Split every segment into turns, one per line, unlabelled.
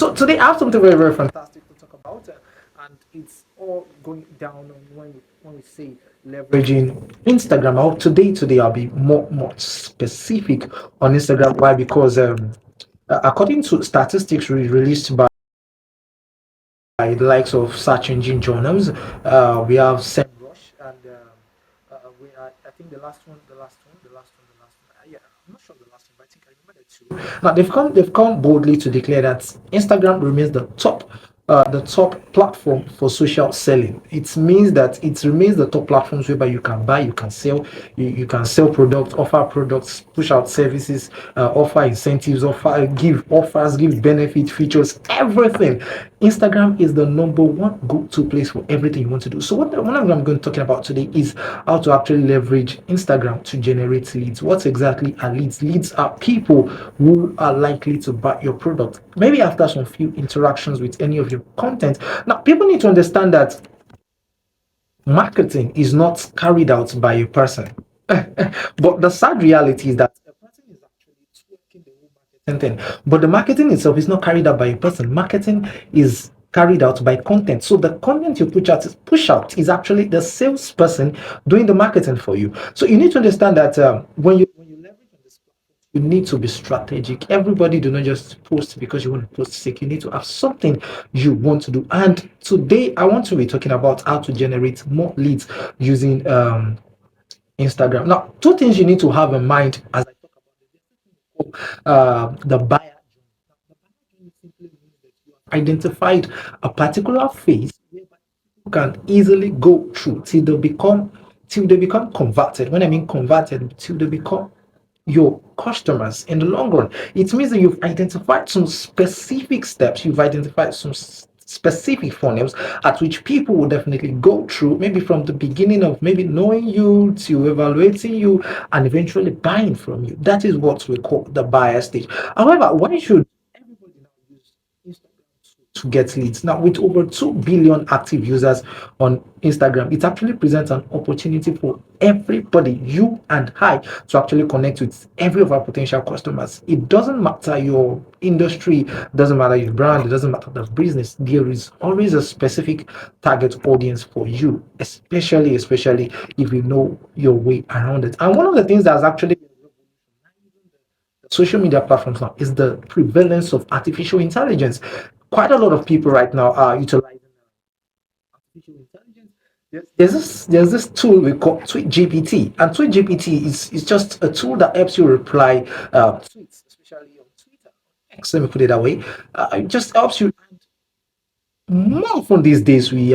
So today I have something very, very fantastic to talk about, and it's all going down on when we say leveraging Instagram. Today I'll be more specific on Instagram. Why? Because according to statistics released by the likes of search engine journals, we have SEMrush and we are, I think the last one. Yeah, I'm not sure the last one, but I think I remember the two. Now they've come boldly to declare that Instagram remains the top platform for social selling. It means that it remains the top platforms whereby you can buy, you can sell, you can sell products, offer products, push out services, offer incentives, offer give offers, give benefit features, everything. Instagram is the number one go-to place for everything you want to do. So what I'm going to be talking about today is how to actually leverage Instagram to generate leads. What exactly are leads? Leads are people who are likely to buy your product. Maybe after some few interactions with any of your content. Now, people need to understand that marketing is not carried out by a person. But the sad reality is that a person is actually tweaking the whole marketing thing. But the marketing itself is not carried out by a person. Marketing is carried out by content. So the content you push out is actually the salesperson doing the marketing for you. So you need to understand that when you leverage on this platform, you need to be strategic. Everybody do not just post because you want to post sick. You need to have something you want to do. And today I want to be talking about how to generate more leads using Instagram. Now, two things you need to have in mind as I talk about the buyer. The buyer journey simply means that you have identified a particular phase whereby people can easily go through till they become converted. When I mean converted, till they become your customers in the long run. It means that you've identified some specific steps, you've identified some specific funnels at which people will definitely go through, maybe from the beginning of maybe knowing you to evaluating you and eventually buying from you. That is what we call the buyer stage. However, why should everybody now use Instagram to get leads? Now, with over 2 billion active users on Instagram, it actually presents an opportunity for everybody, you and I, to actually connect with every of our potential customers. It doesn't matter your industry, doesn't matter your brand, it doesn't matter the business. There is always a specific target audience for you, especially if you know your way around it. And one of the things that's actually social media platforms now is the prevalence of artificial intelligence. Quite a lot of people right now are utilizing artificial intelligence. There's this tool we call Tweet GPT, and Tweet GPT is just a tool that helps you reply tweets, especially on Twitter. X, let me put it that way. It just helps you. More often these days, we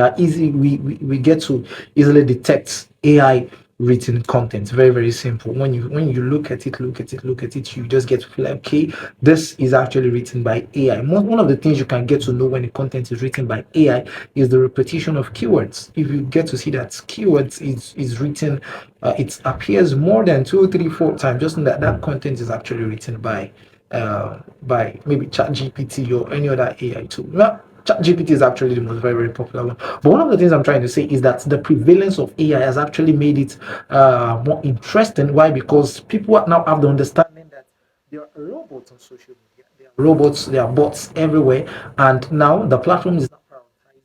get to easily detect AI written content. Very, very simple. When you look at it, you just get to feel like, okay, this is actually written by AI. One of the things you can get to know when the content is written by AI is the repetition of keywords. If you get to see that keywords is written, it appears more than two, three, four times, just know that that content is actually written by maybe ChatGPT or any other AI tool. Well, ChatGPT is actually the most very, very popular one. But one of the things I'm trying to say is that the prevalence of AI has actually made it more interesting. Why? Because people now have the understanding that there are robots on social media. There are robots, there are bots everywhere. And now the platform is now prioritizing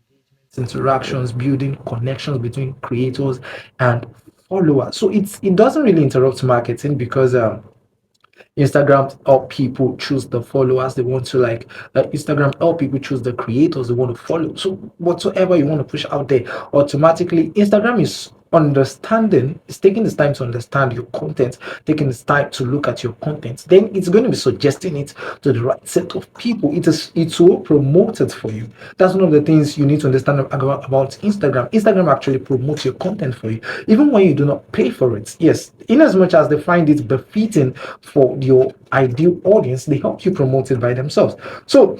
engagements, interactions, building connections between creators and followers. So it doesn't really interrupt marketing because Instagram help people choose the followers they want to like. Instagram help people choose the creators they want to follow. So whatsoever you want to push out there, automatically Instagram is understanding, it's taking this time to understand your content, taking this time to look at your content. Then it's going to be suggesting it to the right set of people. It will promote it for you. That's one of the things you need to understand about Instagram. Instagram actually promotes your content for you, even when you do not pay for it. Yes, in as much as they find it befitting for your ideal audience, they help you promote it by themselves. So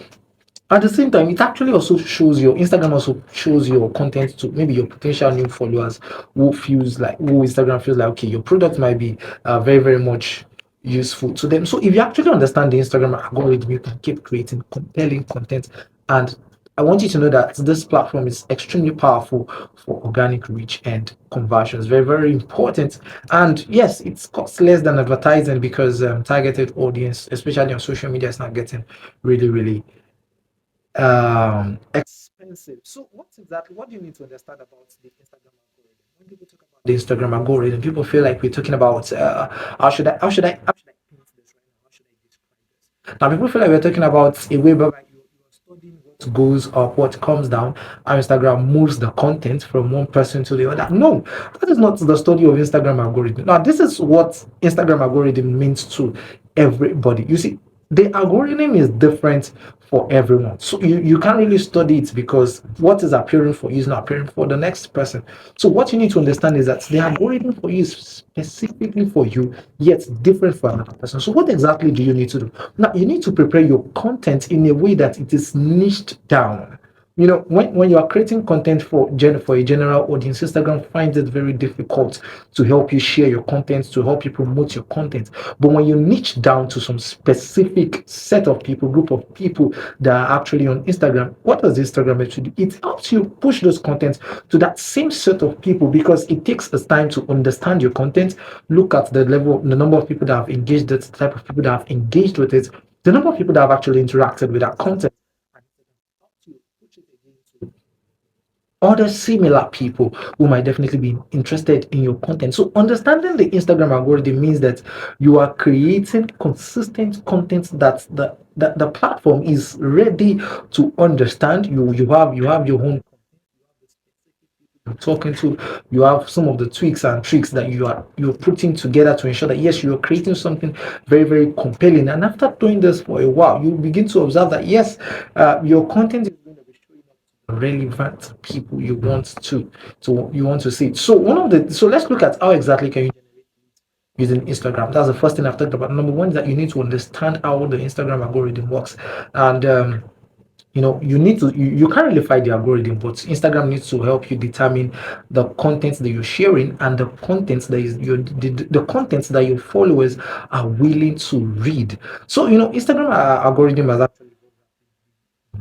at the same time, it actually also shows your Instagram also shows your content to maybe your potential new followers who Instagram feels like, okay, your product might be very, very much useful to them. So if you actually understand the Instagram algorithm, you can keep creating compelling content. And I want you to know that this platform is extremely powerful for organic reach and conversions. Very, very important. And yes, it costs less than advertising because targeted audience, especially on social media, is not getting really, really expensive. So what do you need to understand about the Instagram algorithm? When people talk about the Instagram algorithm, people feel like we're talking about how should I paint this right now? How should I describe this? Now people feel like we're talking about a way whereby you are studying what goes up, what comes down, how Instagram moves the content from one person to the other. No, that is not the study of Instagram algorithm. Now, this is what Instagram algorithm means to everybody. You see, the algorithm is different for everyone. So you can't really study it because what is appearing for you is not appearing for the next person. So what you need to understand is that the algorithm for you is specifically for you, yet different for another person. So what exactly do you need to do? Now you need to prepare your content in a way that it is niched down. When you are creating content for a general audience, Instagram finds it very difficult to help you share your content, to help you promote your content. But when you niche down to some specific set of people, group of people that are actually on Instagram, what does Instagram actually do? It helps you push those contents to that same set of people because it takes us time to understand your content, look at the level, the number of people that have engaged it, the type of people that have engaged with it, the number of people that have actually interacted with that content, and helps you push it again to other similar people who might definitely be interested in your content. So understanding the Instagram algorithm means that you are creating consistent content that the platform is ready to understand. You have your own you're talking to, you have some of the tweaks and tricks that you're putting together to ensure that yes, you're creating something very, very compelling. And after doing this for a while, you begin to observe that yes, your content is going to be showing up to the relevant people you want to see. So let's look at how exactly can you using Instagram. That's the first thing I've talked about. Number one is that you need to understand how the Instagram algorithm works. And you need to you can't really fight the algorithm, but Instagram needs to help you determine the contents that you're sharing and the contents that is your the contents that your followers are willing to read. So Instagram algorithm has actually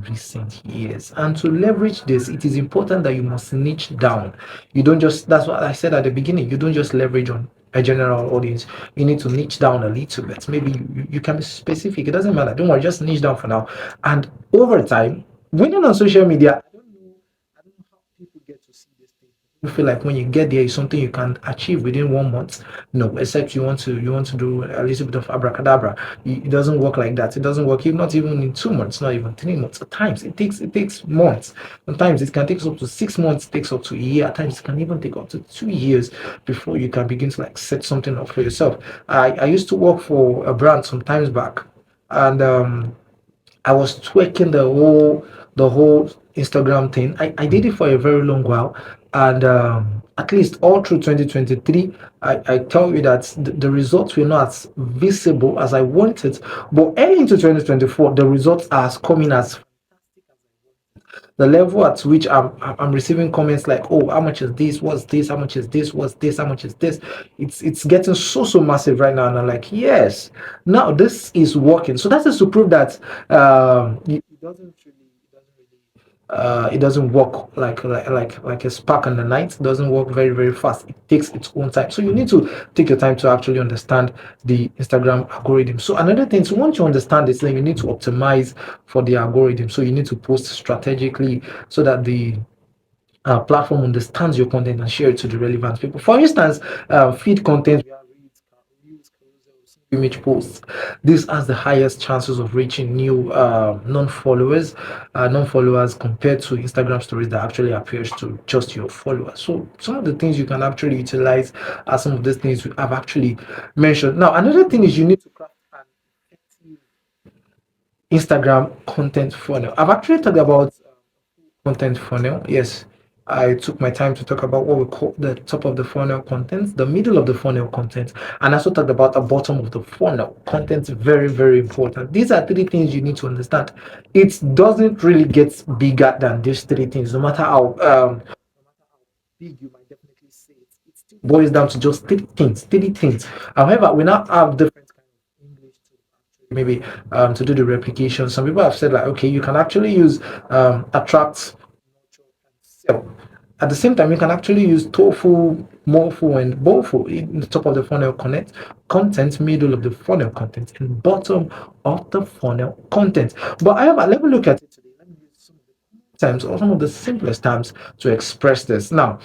recent years, and to leverage this it is important that you must niche down. You don't just That's what I said at the beginning, you don't just leverage on a general audience. You need to niche down a little bit. Maybe you can be specific. It doesn't matter, don't worry, just niche down for now. And over time, winning on social media, I don't know how people get to see this thing. You feel like when you get there is something you can achieve within 1 month. No, except you want to do a little bit of abracadabra. It doesn't work like that. It doesn't work, not even in 2 months, not even 3 months. At times it takes months. Sometimes it can take up to 6 months, it takes up to a year. At times it can even take up to 2 years before you can begin to like set something up for yourself. I used to work for a brand some times back, and I was twerking the whole Instagram thing. I did it for a very long while, and at least all through 2023, I tell you that the results were not as visible as I wanted. But early into 2024, the results are coming as the level at which I'm receiving comments like, oh, how much is this? What's this? How much is this? What's this? How much is this? It's getting so massive right now, and I'm like, yes, now this is working. So that is to prove that it doesn't work like a spark in the night. It doesn't work very, very fast. It takes its own time. So you need to take your time to actually understand the Instagram algorithm. So another thing, so once you understand this, then you need to optimize for the algorithm. So you need to post strategically so that the platform understands your content and share it to the relevant people. For instance, feed content, image posts. This has the highest chances of reaching new non-followers compared to Instagram stories that actually appears to just your followers. So some of the things you can actually utilize are some of these things we have actually mentioned. Now, another thing is you need to craft an effective Instagram content funnel. I've actually talked about content funnel. Yes, I took my time to talk about what we call the top of the funnel content, the middle of the funnel content, and I also talked about the bottom of the funnel content. Very, very important. These are three things you need to understand. It doesn't really get bigger than these three things, no matter how big you might definitely say it. It still boils down to just three things. Three things. However, we now have different kind of English to actually maybe to do the replication. Some people have said like, okay, you can actually use attract, sell. At the same time, you can actually use tofu, mofu, and bofu in the top of the funnel connect content, middle of the funnel content, and bottom of the funnel content. But however, let me look at it today. times or some of the simplest times to express this. Now,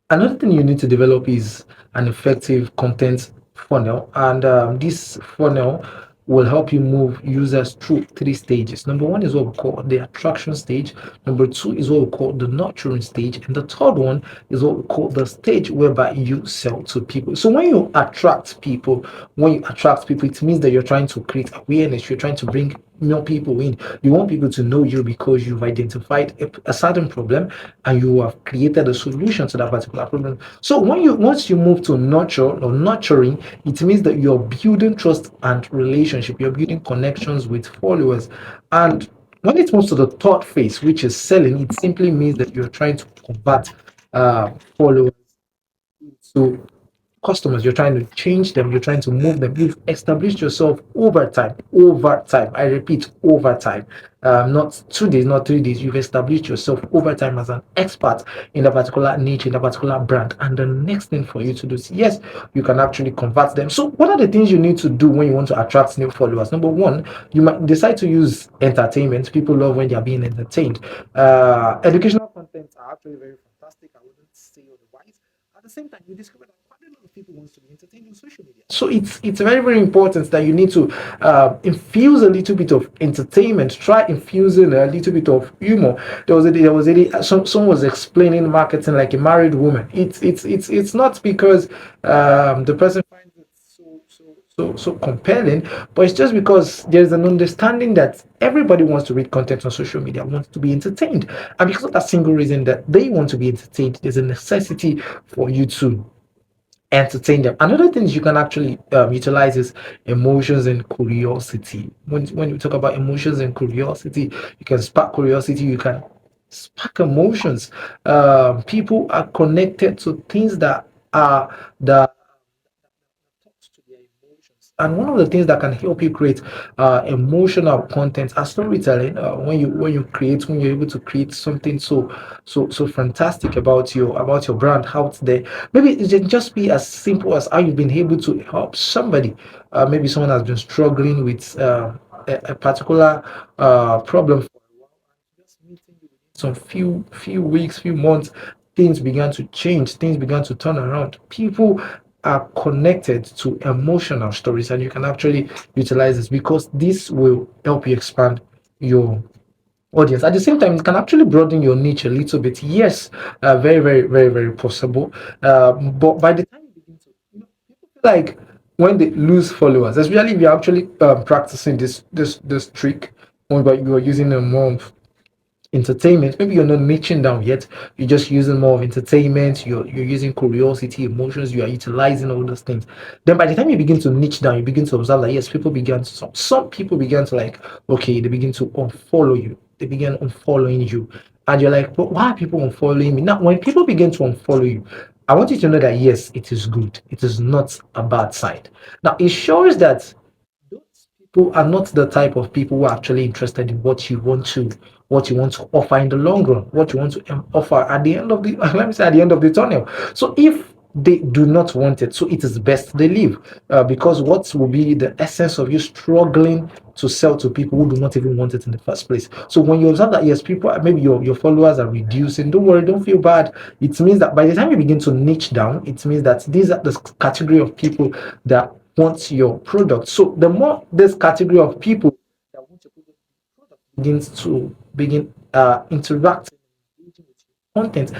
another thing you need to develop is an effective content funnel, and this funnel will help you move users through three stages. Number one is what we call the attraction stage. Number two is what we call the nurturing stage, and the third one is what we call the stage whereby you sell to people. So when you attract people, it means that you're trying to create awareness. You're trying to bring more people in. You want people to know you because you've identified a certain problem and you have created a solution to that particular problem. So once you move to nurture or nurturing, it means that you're building trust and relationship. You're building connections with followers. And when it moves to the third phase, which is selling, it simply means that you're trying to convert followers into customers. You're trying to change them, you're trying to move them. You've established yourself over time. I repeat, over time. Not 2 days, not 3 days. You've established yourself over time as an expert in a particular niche, in a particular brand. And the next thing for you to do is, yes, you can actually convert them. So what are the things you need to do when you want to attract new followers? Number one, you might decide to use entertainment. People love when they're being entertained. Educational contents are actually very fantastic. I wouldn't say otherwise. At the same time, you discover that quite a lot of people want to be entertained on social media. So it's very, very important that you need to infuse a little bit of entertainment. Try infusing a little bit of humor. Someone was explaining marketing like a married woman. It's not because the person finds it so compelling, but it's just because there's an understanding that everybody wants to read content on social media, wants to be entertained, and because of that single reason that they want to be entertained, there's a necessity for you to entertain them. Another thing you can actually utilize is emotions and curiosity. When you talk about emotions and curiosity, you can spark curiosity, you can spark emotions. People are connected to things that are the talks to their emotions. And one of the things that can help you create emotional content as storytelling, when you're able to create something so fantastic about your brand out there. Maybe it can just be as simple as how you've been able to help somebody. Maybe someone has been struggling with a particular problem for a while. Just meeting you within some few weeks, few months, things began to change, things began to turn around. People are connected to emotional stories, and you can actually utilize this because this will help you expand your audience. At the same time, it can actually broaden your niche a little bit. Yes, very, very, very, very possible. But by the time you begin to, people feel like when they lose followers, especially if you're actually practicing this trick, when you are using a more entertainment, maybe you're not niching down yet, you're just using more of entertainment, you're using curiosity, emotions, you are utilizing all those things. Then by the time you begin to niche down, you begin to observe that yes, people began to some people began to like, okay, they begin to unfollow you, they begin unfollowing you, and you're like, but why are people unfollowing me? Now when people begin to unfollow you, I want you to know that yes, it is good, it is not a bad side. Now it shows that those people are not the type of people who are actually interested in what you want to offer in the long run, what you want to offer at the end of the let me say at the end of the tunnel. So if they do not want it, so it is best they leave, because what will be the essence of you struggling to sell to people who do not even want it in the first place? So when you observe that yes, people, maybe your followers are reducing, don't worry, don't feel bad. It means that by the time you begin to niche down, it means that these are the category of people that want your product. So the more this category of people that want your product begin interacting, engaging with your content,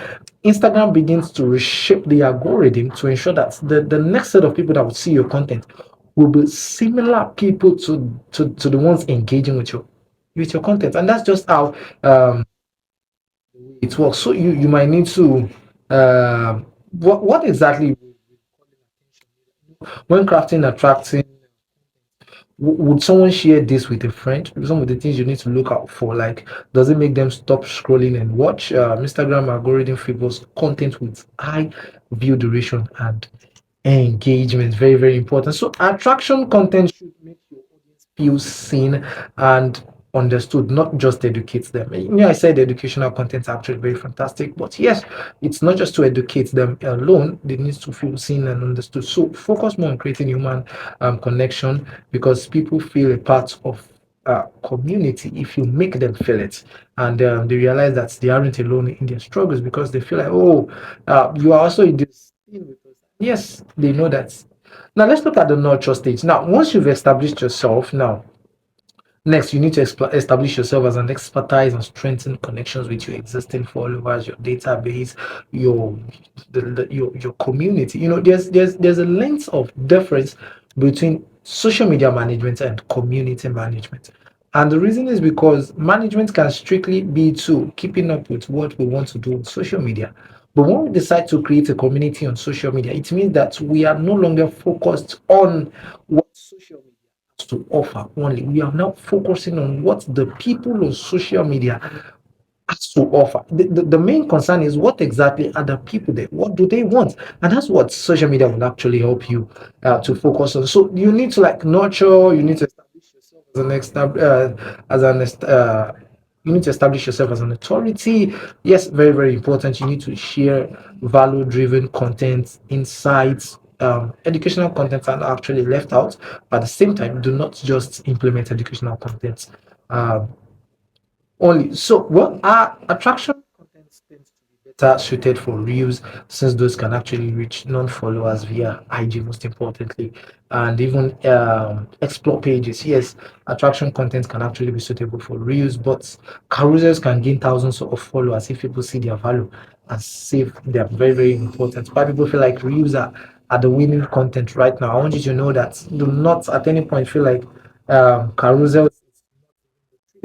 Instagram begins to reshape the algorithm to ensure that the next set of people that will see your content will be similar people to the ones engaging with your content. And that's just how it works. So you might need to what exactly when crafting attracting, would someone share this with a friend? Some of the things you need to look out for, like, does it make them stop scrolling and watch? Instagram algorithm favors content with high view duration and engagement. Very, very important. So attraction content should make your audience feel seen and understood, not just educate them. I said educational content is actually very fantastic, but yes, it's not just to educate them alone. They need to feel seen and understood. So focus more on creating human connection, because people feel a part of community if you make them feel it, and they realize that they aren't alone in their struggles because they feel like, oh, you are also in this thing with us. Yes, they know that. Now let's look at the nurture stage. Now, once you've established yourself, now next, you need to establish yourself as an expertise and strengthen connections with your existing followers, your database, your your community. You know, there's a length of difference between social media management and community management. And the reason is because management can strictly be to keeping up with what we want to do on social media. But when we decide to create a community on social media, it means that we are no longer focused on what social media to offer only. We are now focusing on what the people on social media has to offer. The main concern is what exactly are the people there? What do they want? And that's what social media will actually help you to focus on. So you need to like nurture, you need to establish yourself as an you need to establish yourself as an authority. Yes, very, very important. You need to share value driven content, insights, educational content are actually left out. But at the same time, do not just implement educational content only. So, what are attraction contents tends to be better suited for reels since those can actually reach non-followers via IG most importantly, and even explore pages. Yes, attraction content can actually be suitable for reels, but carousels can gain thousands of followers if people see their value and save. They are very, very important. Why people feel like reels are the winning content right now. I want you to know that do not at any point feel like carousel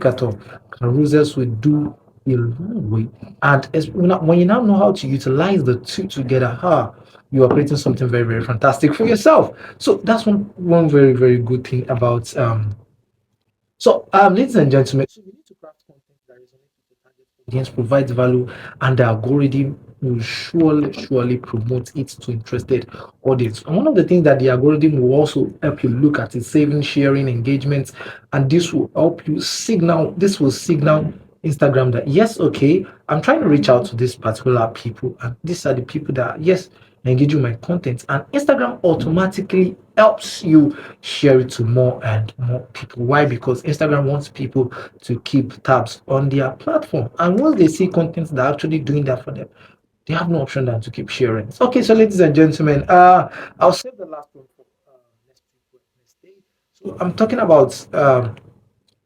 at all. Carousels will do a long way. And when you now know how to utilize the two together, you are creating something very, very fantastic for yourself. So that's one very, very good thing about ladies and gentlemen, so we need to craft content that resonates with the target audience, provides value, and the algorithm will surely promote it to interested audience. And one of the things that the algorithm will also help you look at is saving, sharing, engagement, and this will help you signal. This will signal Instagram that yes, okay, I'm trying to reach out to this particular people, and these are the people that yes engage with my content, and Instagram automatically helps you share it to more and more people. Why? Because Instagram wants people to keep tabs on their platform, and once they see content that are actually doing that for them, they have no option than to keep sharing. Okay, so ladies and gentlemen, I'll save the last one for next week, Wednesday. So I'm talking about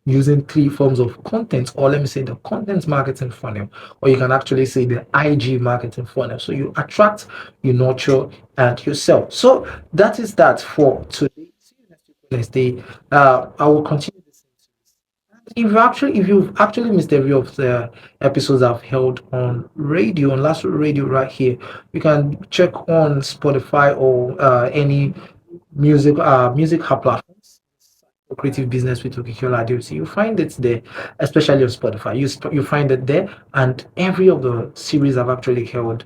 using three forms of content, or let me say the content marketing funnel, or you can actually say the IG marketing funnel. So you attract, you nurture, and you sell. So that is that for today. See you next week, Wednesday. I will continue this. If you've actually missed every of the episodes I've held on radio, on Last Radio right here, you can check on Spotify or any music hub platforms. Creative Business with Okikiola Adeoti. You find it there, especially on Spotify. You find it there, and every of the series I've actually held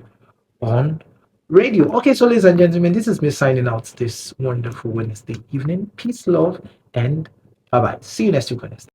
on radio. Okay, so ladies and gentlemen, this is me signing out this wonderful Wednesday evening. Peace, love, and bye bye. See you next week, Wednesday.